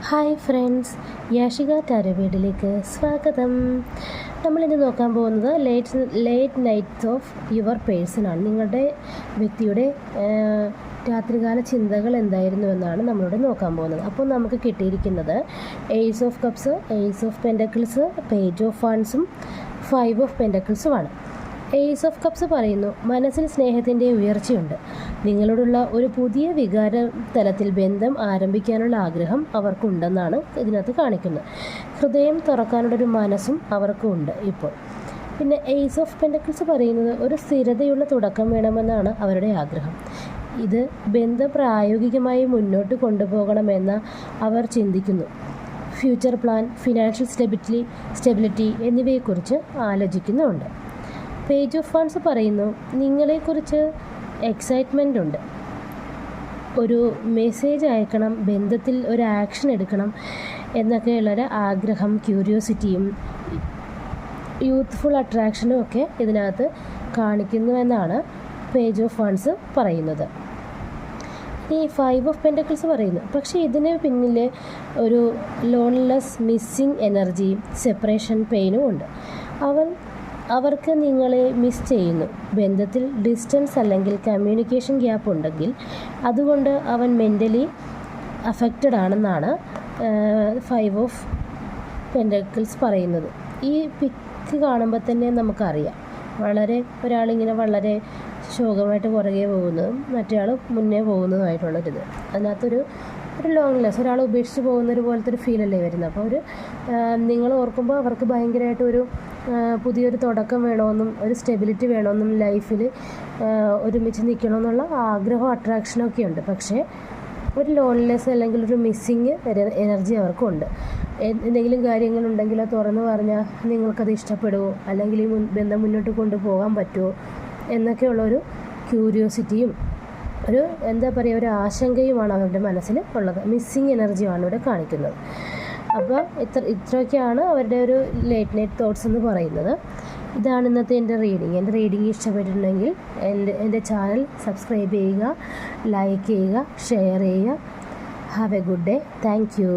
Hi friends, Yashika tarot വീഡിയോയിലേക്ക് സ്വാഗതം. നമ്മളിന്ന് നോക്കാൻ പോകുന്നത് late nights of your person ആണ്. നിങ്ങളുടെ വ്യക്തിയുടെ രാത്രികാല ചിന്തകൾ എന്തായിരുന്നു എന്നാണ് നമ്മളിവിടെ നോക്കാൻ പോകുന്നത്. അപ്പോൾ നമുക്ക് കിട്ടിയിരിക്കുന്നത് ace of cups, ace of pentacles, page of ഫണ്ട്സും 5 ഓഫ് പെൻറ്റക്കിൾസുമാണ്. ഏസ് ഓഫ് കപ്സ് പറയുന്നു, മനസ്സിൽ സ്നേഹത്തിൻ്റെ ഉയർച്ചയുണ്ട്. നിങ്ങളോടുള്ള ഒരു പുതിയ വികാര തലത്തിൽ ബന്ധം ആരംഭിക്കാനുള്ള ആഗ്രഹം അവർക്കുണ്ടെന്നാണ് ഇതിനകത്ത് കാണിക്കുന്നത്. ഹൃദയം തുറക്കാനുള്ളൊരു മനസ്സും അവർക്കുണ്ട് ഇപ്പോൾ. പിന്നെ ഏസ് ഓഫ് പെൻറ്റക്കിൾസ് പറയുന്നത് ഒരു സ്ഥിരതയുള്ള തുടക്കം വേണമെന്നാണ് അവരുടെ ആഗ്രഹം. ഇത് ബന്ധം പ്രായോഗികമായി മുന്നോട്ട് കൊണ്ടുപോകണമെന്ന് അവർ ചിന്തിക്കുന്നു. ഫ്യൂച്ചർ പ്ലാൻ, ഫിനാൻഷ്യൽ സ്റ്റെബിലിറ്റി എന്നിവയെക്കുറിച്ച് ആലോചിക്കുന്നുണ്ട്. പേജ് ഓഫ് ഫണ്ട്സ് പറയുന്നു, നിങ്ങളെക്കുറിച്ച് എക്സൈറ്റ്മെൻ്റ് ഉണ്ട്. ഒരു മെസ്സേജ് അയക്കണം, ബന്ധത്തിൽ ഒരു ആക്ഷൻ എടുക്കണം എന്നൊക്കെയുള്ളൊരു ആഗ്രഹം, ക്യൂരിയോസിറ്റിയും യൂത്ത്ഫുൾ അട്രാക്ഷനും ഒക്കെ ഇതിനകത്ത് കാണിക്കുന്നുവെന്നാണ് പേജ് ഓഫ് ഫണ്ട്സ് പറയുന്നത്. ഈ 5 ഓഫ് പെൻറ്റക്കിൾസ് പറയുന്നു, പക്ഷേ ഇതിന് പിന്നിൽ ഒരു ലോൺലെസ്, മിസ്സിങ് എനർജിയും സെപ്പറേഷൻ പെയിനും ഉണ്ട്. അവർക്ക് നിങ്ങളെ മിസ് ചെയ്യുന്നു. ബന്ധത്തിൽ ഡിസ്റ്റൻസ് അല്ലെങ്കിൽ കമ്മ്യൂണിക്കേഷൻ ഗ്യാപ്പ് ഉണ്ടെങ്കിൽ അതുകൊണ്ട് അവൻ മെൻ്റലി അഫക്റ്റഡ് ആണെന്നാണ് 5 ഓഫ് പെൻറ്റക്കിൾസ് പറയുന്നത്. ഈ പിക്ക് കാണുമ്പോൾ തന്നെ നമുക്കറിയാം, ഒരാളിങ്ങനെ വളരെ ശോകമായിട്ട് പുറകെ പോകുന്നതും മറ്റേയാൾ മുന്നേ പോകുന്നതുമായിട്ടുള്ളൊരിത്. അതിനകത്തൊരു ലോങ്നെസ്, ഒരാൾ ഉപേക്ഷിച്ച് പോകുന്നൊരു പോലത്തെ ഒരു ഫീലല്ലേ വരുന്നത്. അപ്പോൾ നിങ്ങൾ ഓർക്കുമ്പോൾ അവർക്ക് ഭയങ്കരമായിട്ടൊരു പുതിയൊരു തുടക്കം വേണമെന്നും ഒരു സ്റ്റെബിലിറ്റി വേണമെന്നും ലൈഫിൽ ഒരുമിച്ച് നിൽക്കണമെന്നുള്ള ആഗ്രഹം, അട്രാക്ഷനൊക്കെ ഉണ്ട്. പക്ഷേ ഒരു ലോൺലെസ് അല്ലെങ്കിൽ ഒരു മിസ്സിങ് എനർജി അവർക്കുണ്ട്. എന്തെങ്കിലും കാര്യങ്ങളുണ്ടെങ്കിൽ അത് തുറന്നു പറഞ്ഞാൽ നിങ്ങൾക്കത് ഇഷ്ടപ്പെടുമോ, അല്ലെങ്കിൽ ഈ ബന്ധം മുന്നോട്ട് കൊണ്ടുപോകാൻ പറ്റുമോ എന്നൊക്കെയുള്ളൊരു ക്യൂരിയോസിറ്റിയും ഒരു ഒരു ആശങ്കയുമാണ് അവരുടെ മനസ്സിൽ ഉള്ളത്. മിസ്സിങ് എനർജിയാണ് ഇവിടെ കാണിക്കുന്നത്. അപ്പോൾ ഇത്രയൊക്കെയാണ് അവരുടെ ഒരു ലേറ്റ് നൈറ്റ് തോട്ട്സ് എന്ന് പറയുന്നത്. ഇതാണ് ഇന്നത്തെ എൻ്റെ റീഡിങ്. എൻ്റെ റീഡിങ് ഇഷ്ടപ്പെട്ടിട്ടുണ്ടെങ്കിൽ എൻ്റെ ചാനൽ സബ്സ്ക്രൈബ് ചെയ്യുക, ലൈക്ക് ചെയ്യുക, ഷെയർ ചെയ്യുക. Have A good day. Thank you.